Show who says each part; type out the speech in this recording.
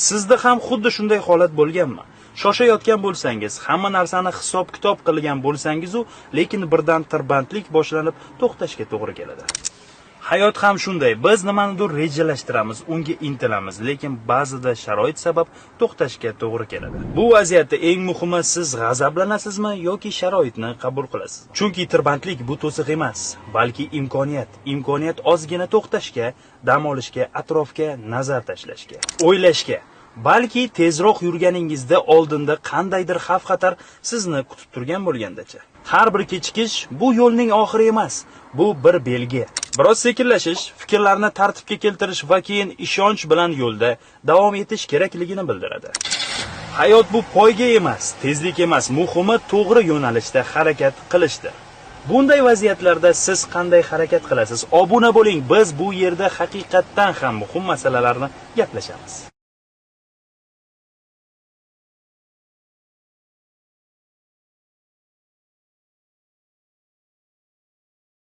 Speaker 1: Sizda ham xuddi shunday holat bo'lganmi? Shoshayotgan bo'lsangiz, hamma narsani hisob-kitob qilgan bo'lsangiz-u, lekin birdan tirbandlik boshlanib to'xtashga to'g'ri keladi. Hayot ham shunday. Biz nimanidir rejalashtiramiz, unga intilamiz, lekin ba'zida sharoit sabab to'xtashga to'g'ri keladi. Bu vaziyatda eng muhimi siz g'azablanasizmi yoki sharoitni qabul qilasiz? Chunki tirbandlik bu to'siq emas, balki imkoniyat. Imkoniyat ozgina to'xtashga, dam olishga, atrofga nazar tashlashga, o'ylashga. Balki tezroq yurganingizda oldinda qandaydir xavf-xatar sizni kutib turgan bo'lgandacha. Har bir kechikish bu yo'lning oxiri emas, bu bir belgi. Biroz sekinlashish, fikrlarni tartibga keltirish va keyin ishonch bilan yo'lda davom etish kerakligini bildiradi. Hayot bu poyga emas, tezlik emas, muhimi to'g'ri yo'nalishda harakat qilishdir. Bunday vaziyatlarda siz qanday harakat qilasiz? Obuna bo'ling, biz bu yerda haqiqatdan ham muhim masalalarni gaplashamiz.